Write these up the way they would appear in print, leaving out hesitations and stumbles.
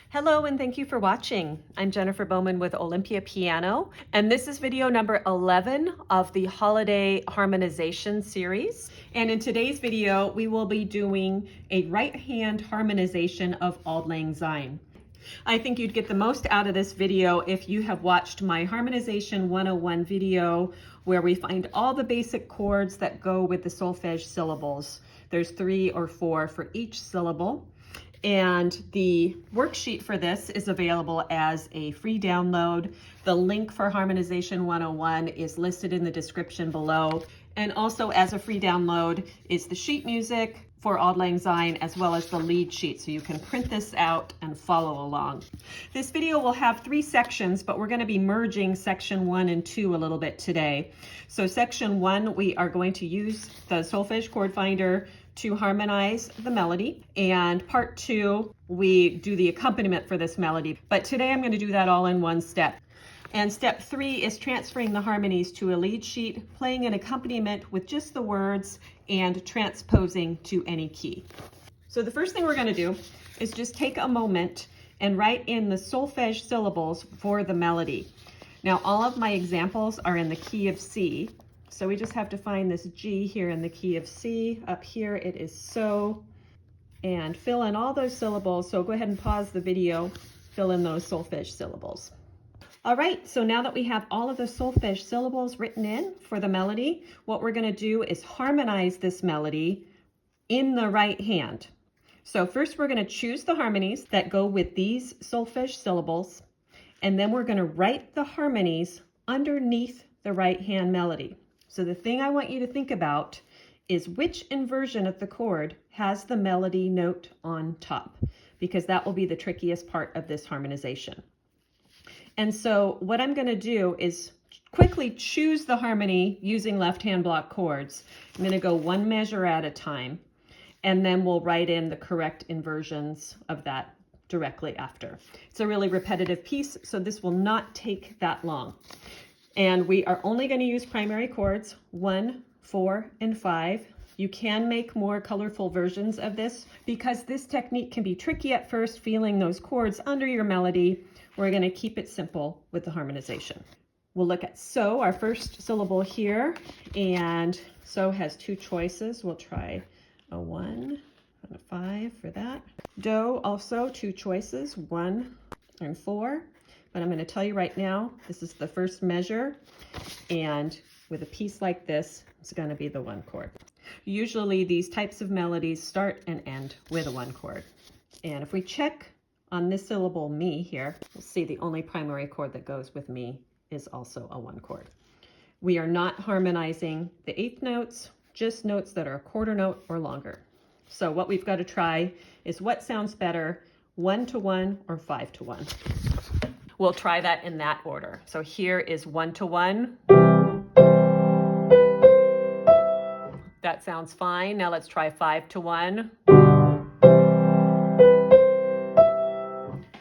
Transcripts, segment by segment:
Hello and thank you for watching. I'm Jennifer Bowman with Olympia Piano, and this is video number 11 of the Holiday Harmonization series. And in today's video, we will be doing a right hand harmonization of Auld Lang Syne. I think you'd get the most out of this video if you have watched my Harmonization 101 video where we find all the basic chords that go with the solfege syllables. There's 3 or 4 for each syllable. And the worksheet for this is available as a free download. The link for Harmonization 101 is listed in the description below. And also as a free download is the sheet music for Auld Lang Syne as well as the lead sheet, so you can print this out and follow along. This video will have 3 sections, but we're going to be merging section 1 and 2 a little bit today. So section 1, we are going to use the Solfege Chord Finder to harmonize the melody, and part 2 we do the accompaniment for this melody, but today I'm going to do that all in one step. And step 3 is transferring the harmonies to a lead sheet, playing an accompaniment with just the words, and transposing to any key. So the first thing we're going to do is just take a moment and write in the solfege syllables for the melody. Now all of my examples are in the key of C, so we just have to find this G here in the key of C. Up here it is so, and fill in all those syllables. So go ahead and pause the video, fill in those solfege syllables. All right, so now that we have all of the solfege syllables written in for the melody, what we're going to do is harmonize this melody in the right hand. So first we're going to choose the harmonies that go with these solfege syllables, and then we're going to write the harmonies underneath the right hand melody. So the thing I want you to think about is which inversion of the chord has the melody note on top, because that will be the trickiest part of this harmonization. And so what I'm going to do is quickly choose the harmony using left-hand block chords. I'm going to go one measure at a time, and then we'll write in the correct inversions of that directly after. It's a really repetitive piece, so this will not take that long. And we are only going to use primary chords, 1, 4, and 5. You can make more colorful versions of this because this technique can be tricky at first, feeling those chords under your melody. We're going to keep it simple with the harmonization. We'll look at so, our first syllable here, and so has 2 choices. We'll try a 1 and a 5 for that. Do also 2 choices, 1 and 4. But I'm going to tell you right now, this is the first measure, and with a piece like this, it's going to be the 1 chord. Usually these types of melodies start and end with a 1 chord. And if we check on this syllable me here, we'll see the only primary chord that goes with me is also a 1 chord. We are not harmonizing the 8th notes, just notes that are a quarter note or longer. So what we've got to try is what sounds better, 1 to 1 or 5 to 1. We'll try that in that order. So here is 1 to 1. That sounds fine. Now let's try 5 to 1.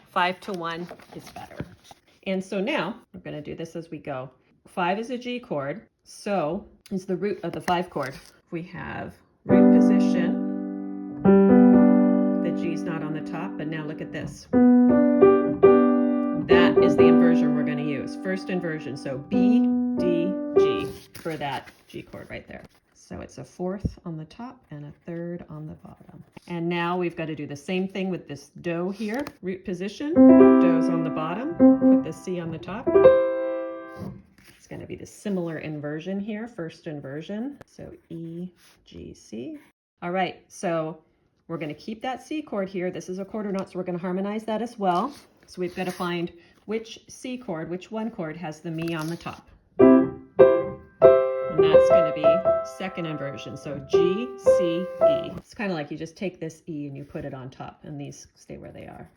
5 to 1 is better. And so now we're going to do this as we go. 5 is a G chord. So is the root of the 5 chord. We have root position. The G's not on the top, but now look at this. That is the inversion we're going to use. First inversion, so B, D, G for that G chord right there. So it's a 4th on the top and a 3rd on the bottom. And now we've got to do the same thing with this do here. Root position, do's on the bottom, put the C on the top. It's going to be the similar inversion here, first inversion. So E, G, C. All right, so we're going to keep that C chord here. This is a quarter note, so we're going to harmonize that as well. So we've got to find which C chord, which 1 chord has the me on the top. And that's going to be 2nd inversion. So G, C, E. It's kind of like you just take this E and you put it on top, and these stay where they are.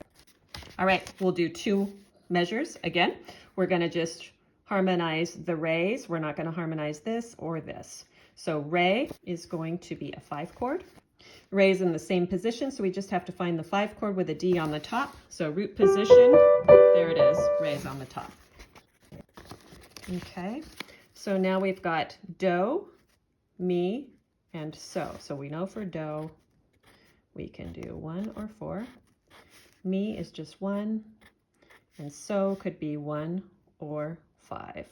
All right, we'll do 2 measures again. We're going to just harmonize the Re's. We're not going to harmonize this or this. So Re is going to be a 5 chord. Re's in the same position, so we just have to find the 5 chord with a D on the top. So root position, there it is, Re's on the top. Okay, so now we've got do, mi, and so. So we know for do, we can do 1 or 4. Mi is just 1, and so could be 1 or 5.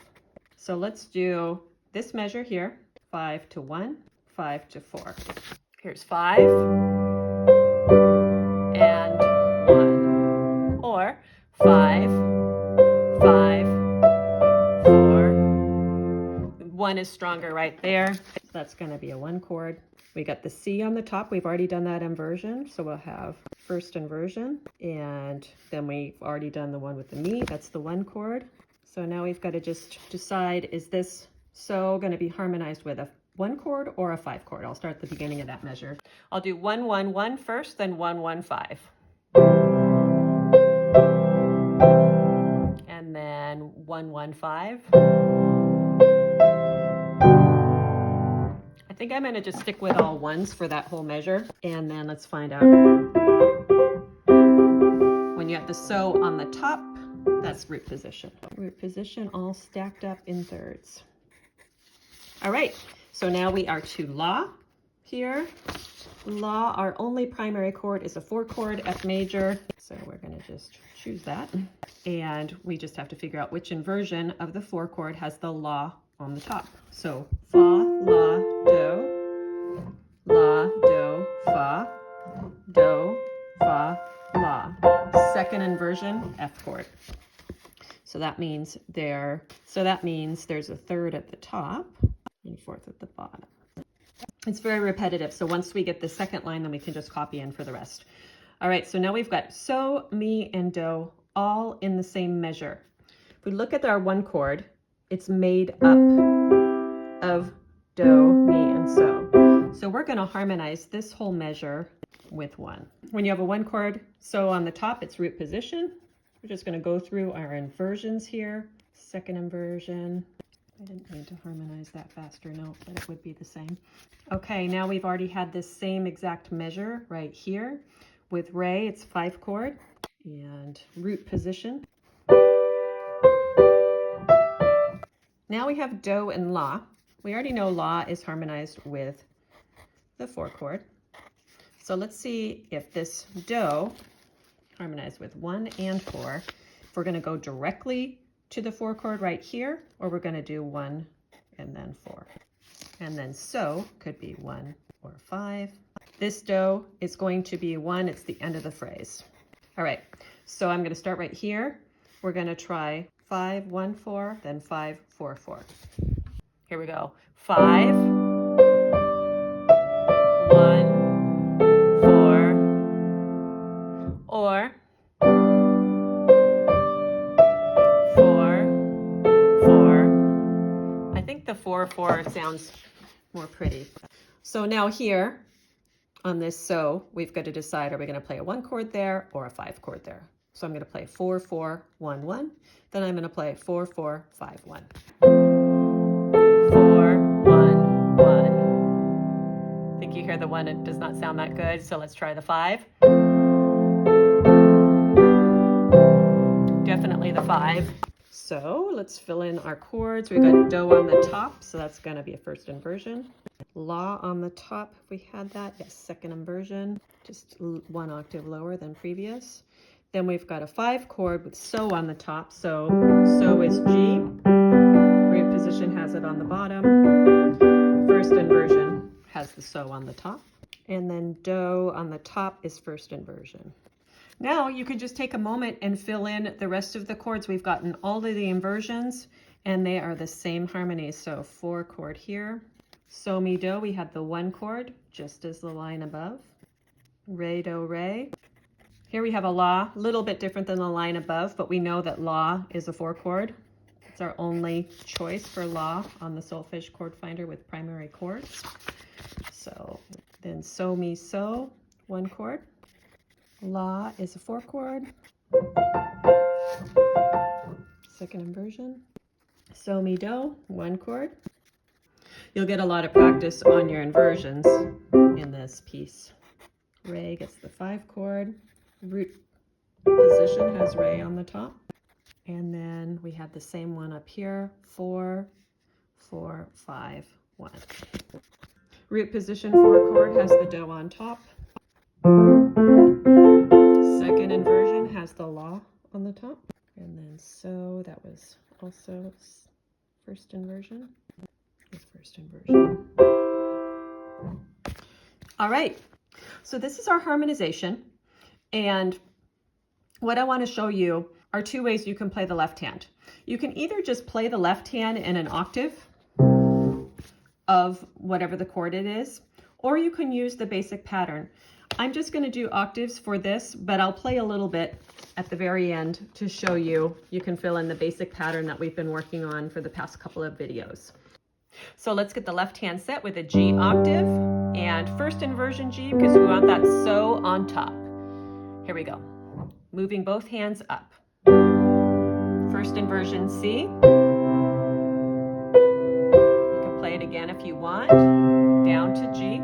So let's do this measure here, 5 to 1, 5 to 4. Here's 5 and 1, or 5, 5, 4. 1 is stronger right there. So that's going to be a 1 chord. We got the C on the top. We've already done that inversion. So we'll have first inversion. And then we've already done the one with the Mi. That's the 1 chord. So now we've got to just decide, is this so going to be harmonized with a 1 chord or a 5 chord? I'll start at the beginning of that measure. I'll do 1, 1, 1 first, then 1, 1, 5. And then 1, 1, 5. I think I'm going to just stick with all ones for that whole measure. And then let's find out. When you have the so on the top, that's root position. Root position all stacked up in thirds. All right, so now we are to La here. La, our only primary chord is a 4 chord, F major. So we're going to just choose that. And we just have to figure out which inversion of the 4 chord has the La on the top. So Fa, La, Do, La, Do, Fa, Do, Fa, La. Second inversion, F chord. So that means there's a third at the top and fourth at the bottom. It's very repetitive. So once we get the second line, then we can just copy in for the rest. All right, so now we've got so, mi, and do all in the same measure. If we look at our 1 chord, it's made up of do, mi, and so. So we're going to harmonize this whole measure with 1. When you have a 1 chord, so on the top, it's root position. We're just going to go through our inversions here. Second inversion. I didn't mean to harmonize that faster note, but it would be the same. Okay, now we've already had this same exact measure right here. With re, it's 5 chord and root position. Now we have do and la. We already know la is harmonized with the 4 chord. So let's see if this do harmonized with 1 and 4. If we're going to go directly to the 4 chord right here, or we're going to do 1 and then 4. And then so could be 1 or 5. This do is going to be 1. It's the end of the phrase. All right, so I'm going to start right here. We're going to try 5, 1, 4, then 5, 4, 4. Here we go. 5, 1, 4, or 4, 4. I think the 4, 4 sounds more pretty. So now here on this so, we've got to decide, are we going to play a 1 chord there or a 5 chord there? So I'm going to play 4, 4, 1, 1. Then I'm going to play 4, 4, 5, 1. 4, 1, 1. I think you hear the 1, it does not sound that good, so let's try the 5. Definitely the 5. So let's fill in our chords. We've got do on the top, so that's going to be a first inversion. La on the top, if we had that, yes, second inversion, just 1 octave lower than previous. Then we've got a 5 chord with so on the top, so is G. Root position has it on the bottom. First inversion has the so on the top. And then do on the top is first inversion. Now you can just take a moment and fill in the rest of the chords. We've gotten all of the inversions and they are the same harmonies. So 4 chord here. So, mi, do, we have the 1 chord, just as the line above. Re, do, re. Here we have a la, a little bit different than the line above, but we know that la is a 4 chord. It's our only choice for la on the Solfege Chord Finder with primary chords. So then so, mi, so, 1 chord. La is a 4 chord. Second inversion. So, mi, do, 1 chord. You'll get a lot of practice on your inversions in this piece. Re gets the 5 chord. Root position has re on the top. And then we have the same one up here. 4, 4, 5, 1. Root position 4 chord has the do on top. Second inversion. the la on the top. And then so, that was also first inversion. First inversion. All right, so this is our harmonization. And what I want to show you are two ways you can play the left hand. You can either just play the left hand in an octave of whatever the chord it is, or you can use the basic pattern. I'm just going to do octaves for this, but I'll play a little bit at the very end to show you. You can fill in the basic pattern that we've been working on for the past couple of videos. So let's get the left hand set with a G octave and first inversion G, because we want that so on top. Here we go. Moving both hands up. First inversion C. You can play it again if you want. Down to G.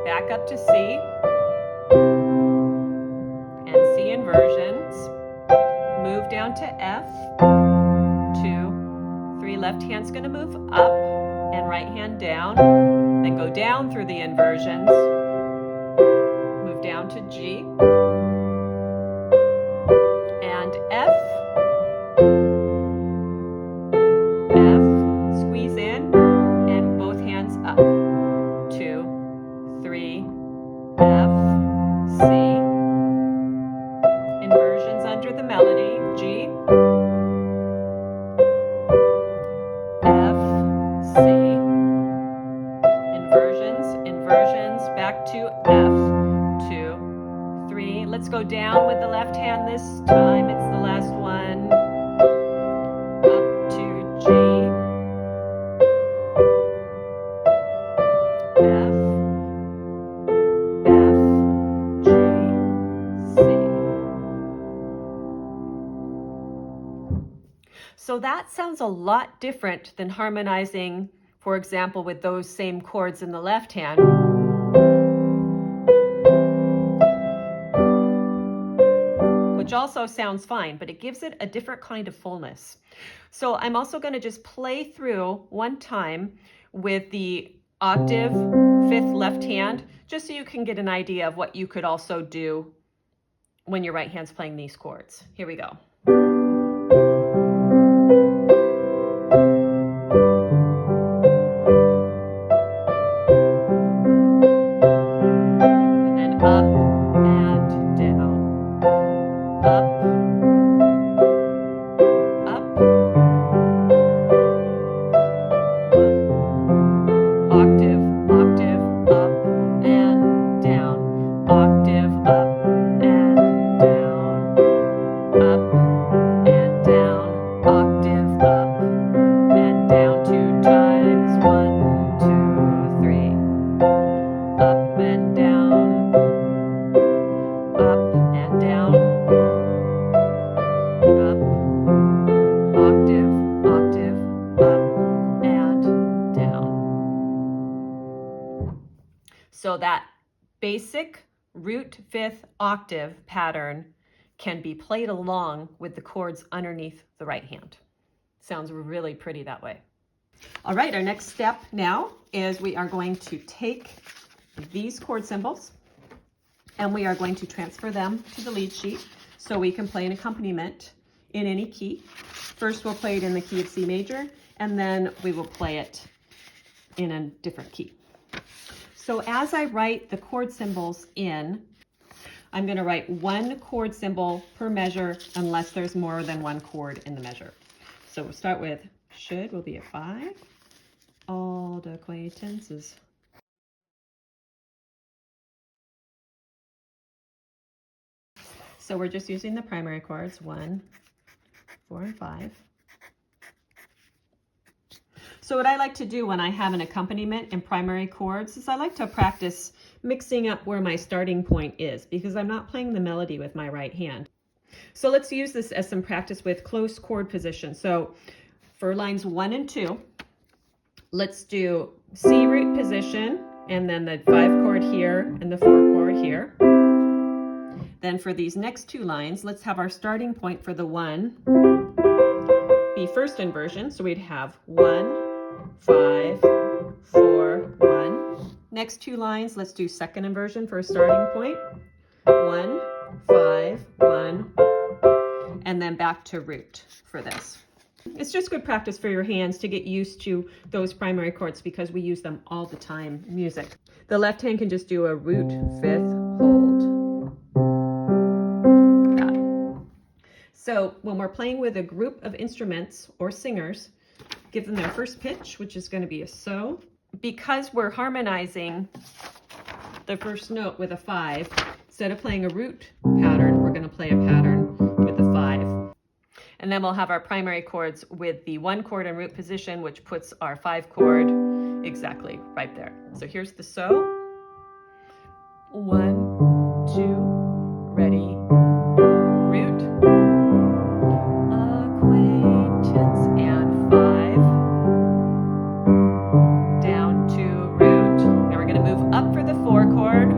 Back up to C. And C inversions. Move down to F. 2, 3. Left hand's going to move up and right hand down. Then go down through the inversions. Move down to G. And F. F. Squeeze in and both hands up. 2, 3. F. C. Inversions under the melody. G. F. C. Inversions, back to F, 2, 3. Let's go down with the left hand this time. It's the last one. Up to G, F, G, C. So that sounds a lot different than harmonizing, for example, with those same chords in the left hand. Which also sounds fine, but it gives it a different kind of fullness. So I'm also going to just play through one time with the octave, fifth left hand, just so you can get an idea of what you could also do when your right hand's playing these chords. Here we go. So that basic root fifth octave pattern can be played along with the chords underneath the right hand. Sounds really pretty that way. All right, our next step now is we are going to take these chord symbols and we are going to transfer them to the lead sheet so we can play an accompaniment in any key. First, we'll play it in the key of C major, and then we will play it in a different key. So as I write the chord symbols in, I'm going to write one chord symbol per measure unless there's more than one chord in the measure. So we'll start with should will be a 5. Old acquaintances. So we're just using the primary chords 1, 4, and 5. So what I like to do when I have an accompaniment in primary chords is I like to practice mixing up where my starting point is because I'm not playing the melody with my right hand. So let's use this as some practice with close chord position. So for lines 1 and 2, let's do C root position and then the 5 chord here and the 4 chord here. Then for these next 2 lines, let's have our starting point for the 1 be first inversion. So we'd have 1, 5, 4, 1. Next 2 lines, let's do second inversion for a starting point. 1, 1, 5, 1, and then back to root for this. It's just good practice for your hands to get used to those primary chords because we use them all the time in music. The left hand can just do a root, fifth, hold. That. So when we're playing with a group of instruments or singers, give them their first pitch, which is going to be a so. Because we're harmonizing the first note with a 5, instead of playing a root pattern, we're going to play a pattern with a 5. And then we'll have our primary chords with the 1 chord in root position, which puts our 5 chord exactly right there. So here's the so. 1, 2, ready, root, acquaintance, and 5, down to root. Now we're going to move up for the 4 chord.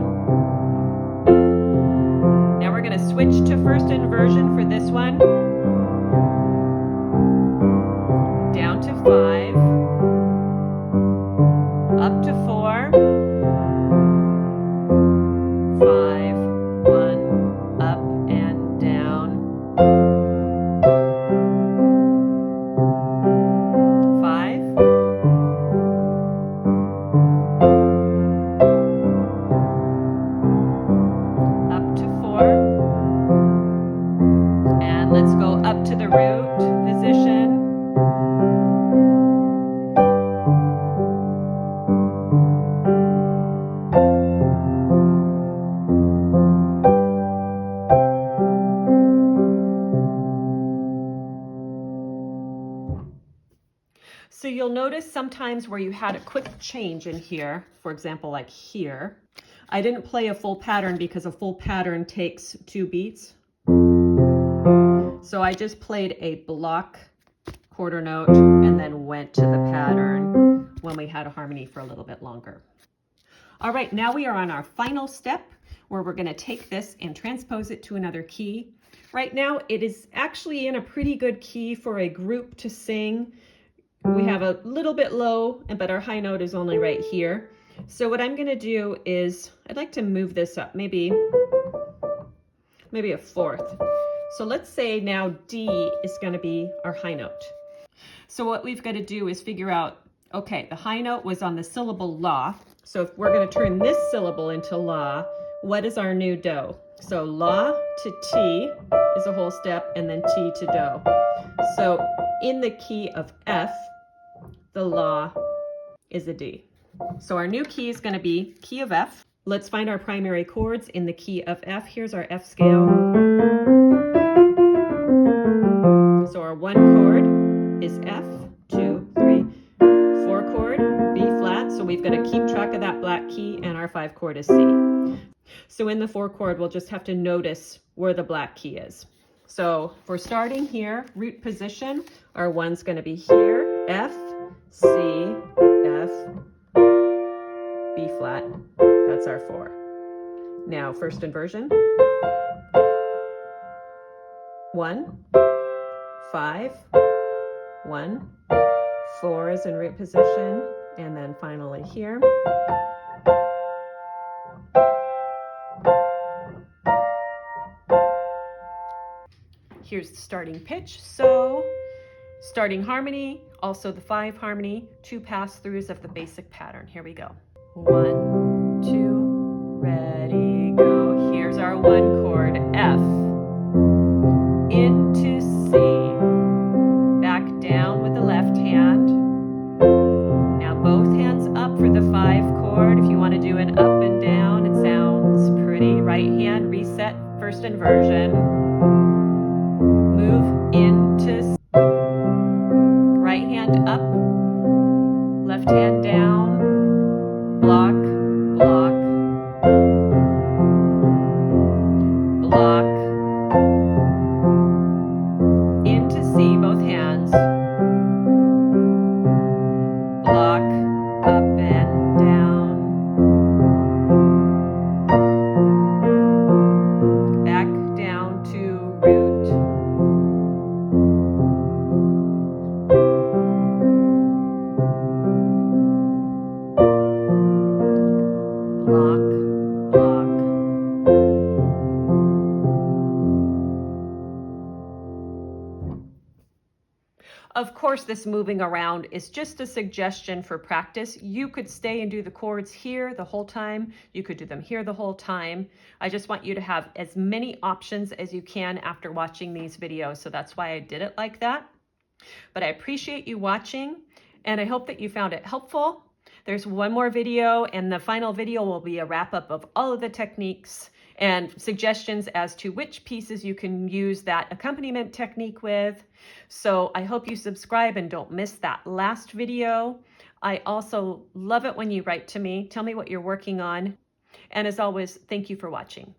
Now we're going to switch to first inversion for this one. Down to 5, up to 4, 5, 1, up and down, 5, up to 4, and let's go up to the root position. So you'll notice sometimes where you had a quick change in here, for example, like here, I didn't play a full pattern because a full pattern takes 2 beats. So I just played a block quarter note and then went to the pattern when we had a harmony for a little bit longer. All right, now we are on our final step where we're going to take this and transpose it to another key. Right now it is actually in a pretty good key for a group to sing. We have a little bit low, but our high note is only right here. So what I'm going to do is, I'd like to move this up, maybe a fourth. So let's say now D is going to be our high note. So what we've got to do is figure out, okay, the high note was on the syllable la. So if we're going to turn this syllable into la, what is our new do? So la to T is a whole step, and then T to do. So in the key of F, the la is a D. So our new key is going to be key of F. Let's find our primary chords in the key of F. Here's our F scale. So our 1 chord is F, 2, 3, 4 chord, B flat. So we've got to keep track of that black key, and our 5 chord is C. So in the 4 chord, we'll just have to notice where the black key is. So if we're starting here, root position, our 1's going to be here, F, C, F, B flat. That's our 4. Now first inversion. 1, 5, 1, 4 is in root position, and then finally here. Here's the starting pitch. So starting harmony, also the 5 harmony, 2 pass-throughs of the basic pattern. Here we go. 1, 2, ready, go. Here's our 1 chord, F, into C, back down with the left hand. Now both hands up for the 5 chord. If you want to do an up and down, it sounds pretty. Right hand, reset, first inversion. Move into C. Right hand up, left hand down, block, block, block, into C, both hands, block, up and down, back down to root. course, this moving around is just a suggestion for practice. You could stay and do the chords here the whole time. You could do them here the whole time. I just want you to have as many options as you can after watching these videos. So that's why I did it like that. But I appreciate you watching, and I hope that you found it helpful. There's one more video, and the final video will be a wrap-up of all of the techniques and suggestions as to which pieces you can use that accompaniment technique with. So I hope you subscribe and don't miss that last video. I also love it when you write to me. Tell me what you're working on. And as always, thank you for watching.